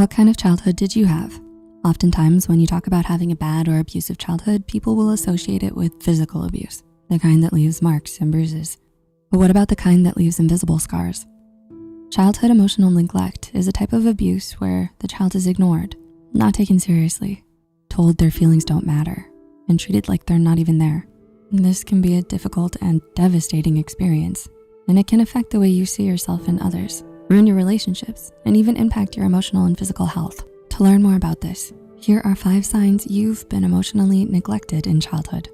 What kind of childhood did you have? Oftentimes, when you talk about having a bad or abusive childhood, people will associate it with physical abuse, the kind that leaves marks and bruises. But what about the kind that leaves invisible scars? Childhood emotional neglect is a type of abuse where the child is ignored, not taken seriously, told their feelings don't matter, and treated like they're not even there. This can be a difficult and devastating experience, and it can affect the way you see yourself and others, ruin your relationships, and even impact your emotional and physical health. To learn more about this, here are 5 signs you've been emotionally neglected in childhood.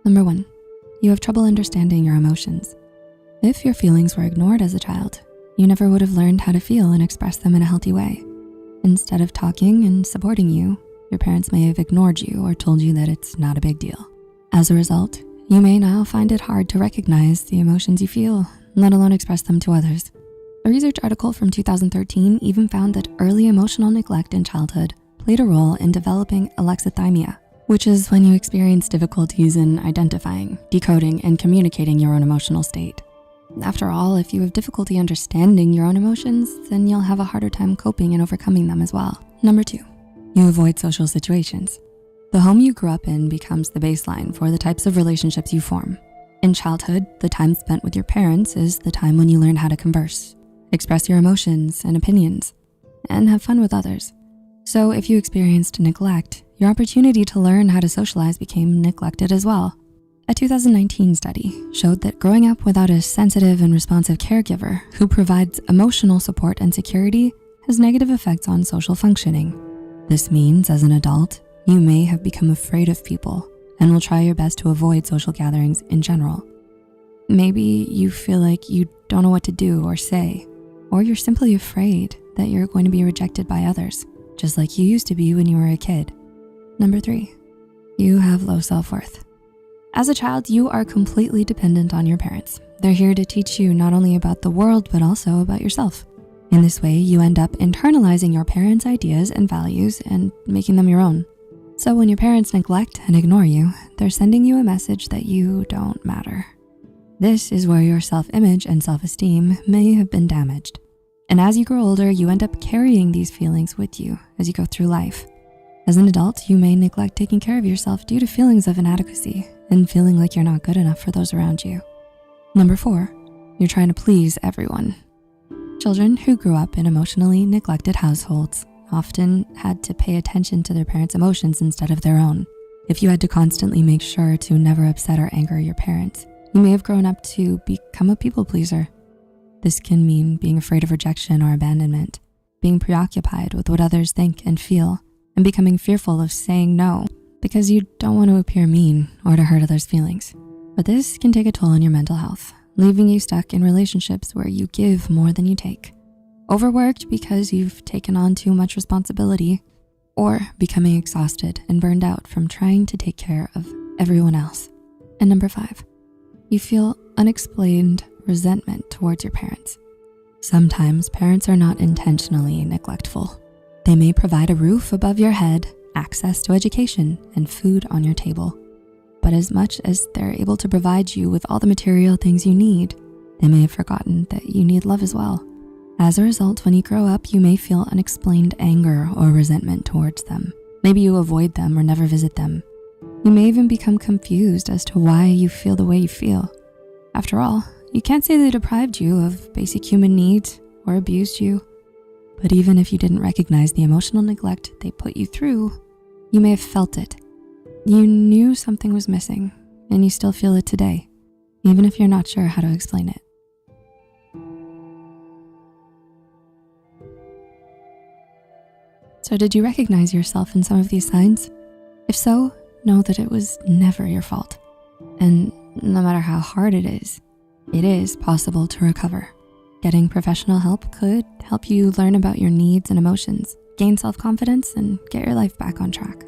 Number 1, you have trouble understanding your emotions. If your feelings were ignored as a child, you never would have learned how to feel and express them in a healthy way. Instead of talking and supporting you, your parents may have ignored you or told you that it's not a big deal. As a result, you may now find it hard to recognize the emotions you feel, let alone express them to others. A research article from 2013 even found that early emotional neglect in childhood played a role in developing alexithymia, which is when you experience difficulties in identifying, decoding, and communicating your own emotional state. After all, if you have difficulty understanding your own emotions, then you'll have a harder time coping and overcoming them as well. Number 2, you avoid social situations. The home you grew up in becomes the baseline for the types of relationships you form. In childhood, the time spent with your parents is the time when you learn how to converse, express your emotions and opinions, and have fun with others. So if you experienced neglect, your opportunity to learn how to socialize became neglected as well. A 2019 study showed that growing up without a sensitive and responsive caregiver who provides emotional support and security has negative effects on social functioning. This means, as an adult, you may have become afraid of people and will try your best to avoid social gatherings in general. Maybe you feel like you don't know what to do or say, or you're simply afraid that you're going to be rejected by others, just like you used to be when you were a kid. Number 3, you have low self-worth. As a child, you are completely dependent on your parents. They're here to teach you not only about the world, but also about yourself. In this way, you end up internalizing your parents' ideas and values and making them your own. So when your parents neglect and ignore you, they're sending you a message that you don't matter. This is where your self-image and self-esteem may have been damaged. And as you grow older, you end up carrying these feelings with you as you go through life. As an adult, you may neglect taking care of yourself due to feelings of inadequacy and feeling like you're not good enough for those around you. Number 4, you're trying to please everyone. Children who grew up in emotionally neglected households often had to pay attention to their parents' emotions instead of their own. If you had to constantly make sure to never upset or anger your parents, you may have grown up to become a people pleaser. This can mean being afraid of rejection or abandonment, being preoccupied with what others think and feel, and becoming fearful of saying no because you don't want to appear mean or to hurt others' feelings. But this can take a toll on your mental health, leaving you stuck in relationships where you give more than you take, overworked because you've taken on too much responsibility, or becoming exhausted and burned out from trying to take care of everyone else. And number 5, you feel unexplained resentment towards your parents. Sometimes parents are not intentionally neglectful. They may provide a roof above your head, access to education, and food on your table. But as much as they're able to provide you with all the material things you need, they may have forgotten that you need love as well. As a result, when you grow up, you may feel unexplained anger or resentment towards them. Maybe you avoid them or never visit them. You may even become confused as to why you feel the way you feel. After all, you can't say they deprived you of basic human needs or abused you. But even if you didn't recognize the emotional neglect they put you through, you may have felt it. You knew something was missing, and you still feel it today, even if you're not sure how to explain it. So did you recognize yourself in some of these signs? If so, know that it was never your fault. And no matter how hard it is possible to recover. Getting professional help could help you learn about your needs and emotions, gain self-confidence, and get your life back on track.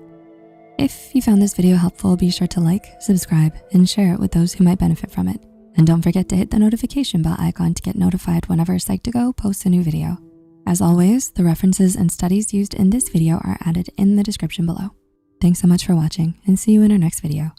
If you found this video helpful, be sure to like, subscribe, and share it with those who might benefit from it. And don't forget to hit the notification bell icon to get notified whenever Psych2Go posts a new video. As always, the references and studies used in this video are added in the description below. Thanks so much for watching and see you in our next video.